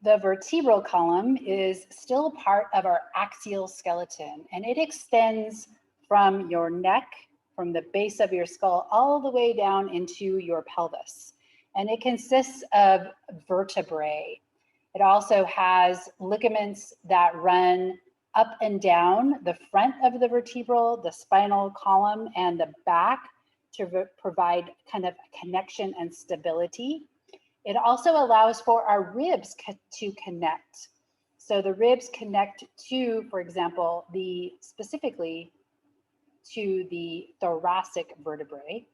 The vertebral column is still part of our axial skeleton, and it extends from your neck, from the base of your skull, all the way down into your pelvis. And it consists of vertebrae. It also has ligaments that run up and down the front of the vertebral, the spinal column, and the back to provide kind of connection and stability. It also allows for our ribs to connect. So the ribs connect to, for example, specifically to the thoracic vertebrae.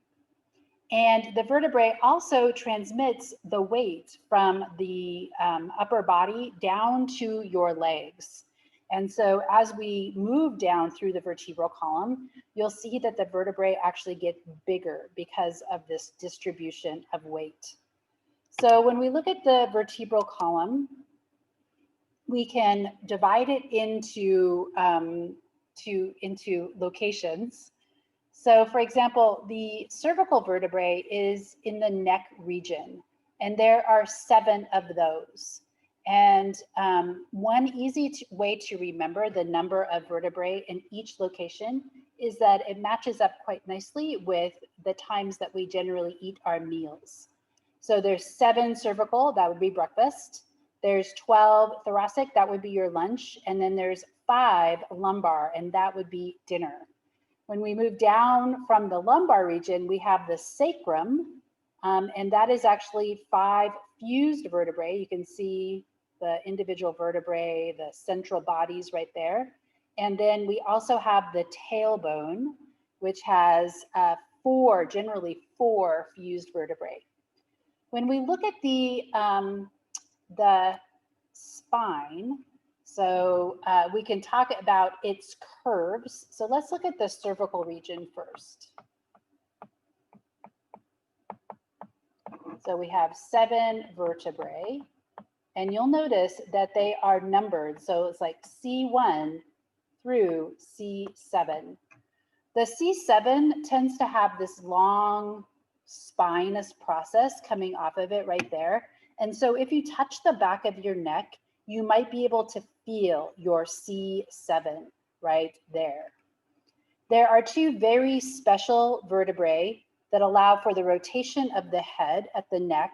And the vertebrae also transmits the weight from the upper body down to your legs. And so as we move down through the vertebral column, you'll see that the vertebrae actually get bigger because of this distribution of weight. So when we look at the vertebral column, we can divide it into locations. So for example, the cervical vertebrae is in the neck region, and there are 7 of those. And one easy way to remember the number of vertebrae in each location is that it matches up quite nicely with the times that we generally eat our meals. So there's 7 cervical, that would be breakfast. There's 12 thoracic, that would be your lunch. And then there's 5 lumbar, and that would be dinner. When we move down from the lumbar region, we have the sacrum, and that is actually 5 fused vertebrae. You can see the individual vertebrae, the central bodies right there. And then we also have the tailbone, which has generally 4 fused vertebrae. When we look at the spine, so we can talk about its curves. So let's look at the cervical region first. So we have 7 vertebrae, and you'll notice that they are numbered. So it's like C1 through C7. The C7 tends to have this long spinous process coming off of it right there. And so if you touch the back of your neck, you might be able to feel your C7 right there. There are 2 very special vertebrae that allow for the rotation of the head at the neck,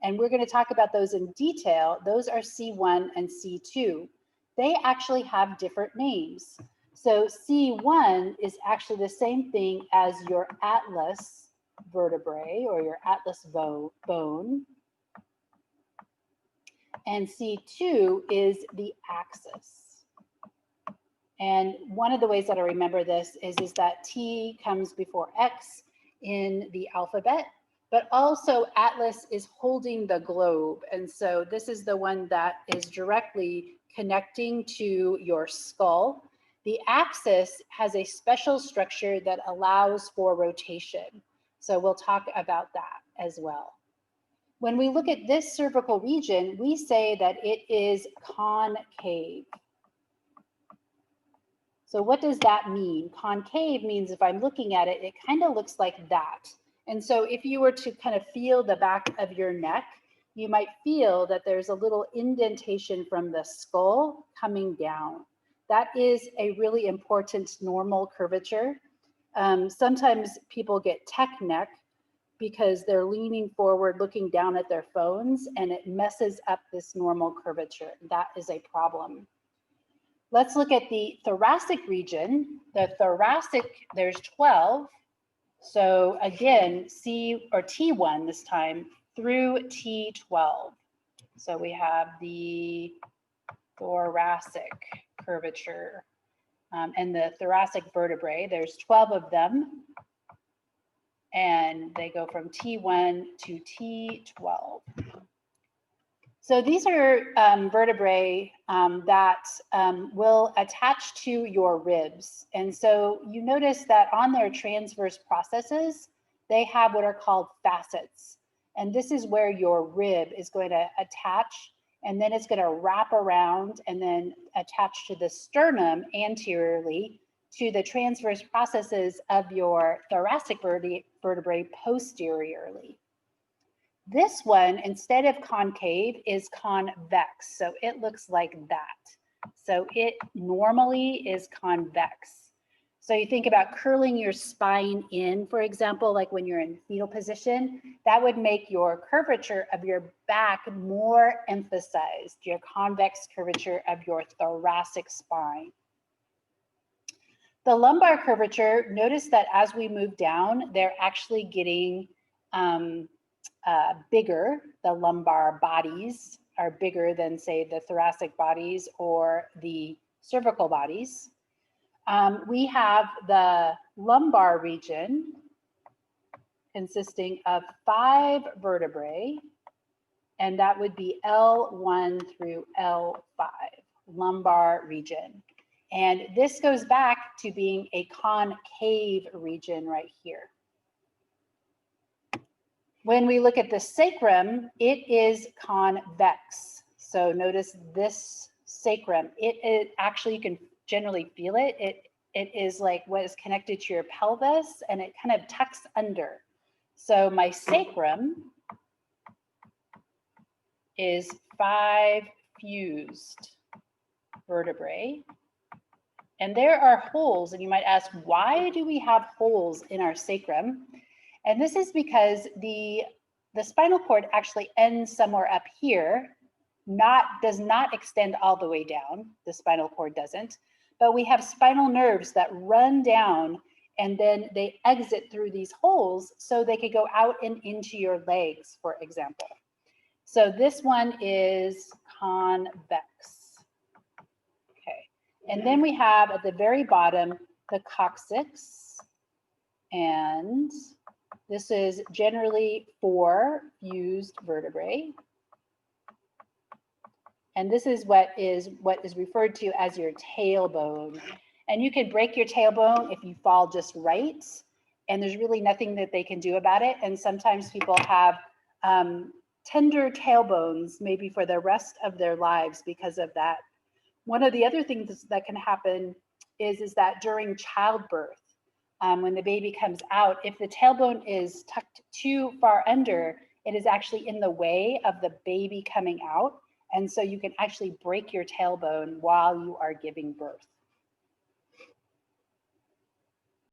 and we're going to talk about those in detail. Those are C1 and C2. They actually have different names. So C1 is actually the same thing as your atlas vertebrae or your atlas bone. And C2 is the axis. And one of the ways that I remember this is that T comes before X in the alphabet, but also atlas is holding the globe. And so this is the one that is directly connecting to your skull. The axis has a special structure that allows for rotation. So we'll talk about that as well. When we look at this cervical region, we say that it is concave. So what does that mean? Concave means if I'm looking at it, it kind of looks like that. And so if you were to kind of feel the back of your neck, you might feel that there's a little indentation from the skull coming down. That is a really important normal curvature. Sometimes people get tech neck because they're leaning forward, looking down at their phones, and it messes up this normal curvature. That is a problem. Let's look at the thoracic region. The thoracic, there's 12. So again, C or T1 this time through T12. So we have the thoracic curvature and the thoracic vertebrae. There's 12 of them, and they go from T1 to T12. So these are vertebrae that will attach to your ribs. And so you notice that on their transverse processes, they have what are called facets. And this is where your rib is going to attach, and then it's going to wrap around and then attach to the sternum anteriorly to the transverse processes of your thoracic vertebrae posteriorly. This one, instead of concave, is convex. So it looks like that. So it normally is convex. So you think about curling your spine in, for example, like when you're in fetal position, that would make your curvature of your back more emphasized, your convex curvature of your thoracic spine. The lumbar curvature, notice that as we move down, they're actually getting bigger. The lumbar bodies are bigger than, say, the thoracic bodies or the cervical bodies. We have the lumbar region consisting of 5 vertebrae, and that would be L1 through L5, lumbar region. And this goes back to being a concave region right here. When we look at the sacrum, it is convex. So notice this sacrum, it actually, you can generally feel it. It is like what is connected to your pelvis, and it kind of tucks under. So my sacrum is 5 fused vertebrae. And there are holes, and you might ask, why do we have holes in our sacrum? And this is because the spinal cord actually ends somewhere up here, does not extend all the way down. The spinal cord doesn't, but we have spinal nerves that run down and then they exit through these holes so they could go out and into your legs, for example. So this one is convex. Okay, and then we have at the very bottom the coccyx, and this is generally 4 fused vertebrae. And this is what is referred to as your tailbone. And you can break your tailbone if you fall just right, and there's really nothing that they can do about it. And sometimes people have tender tailbones maybe for the rest of their lives because of that. One of the other things that can happen is that during childbirth, when the baby comes out, if the tailbone is tucked too far under, it is actually in the way of the baby coming out. And so you can actually break your tailbone while you are giving birth.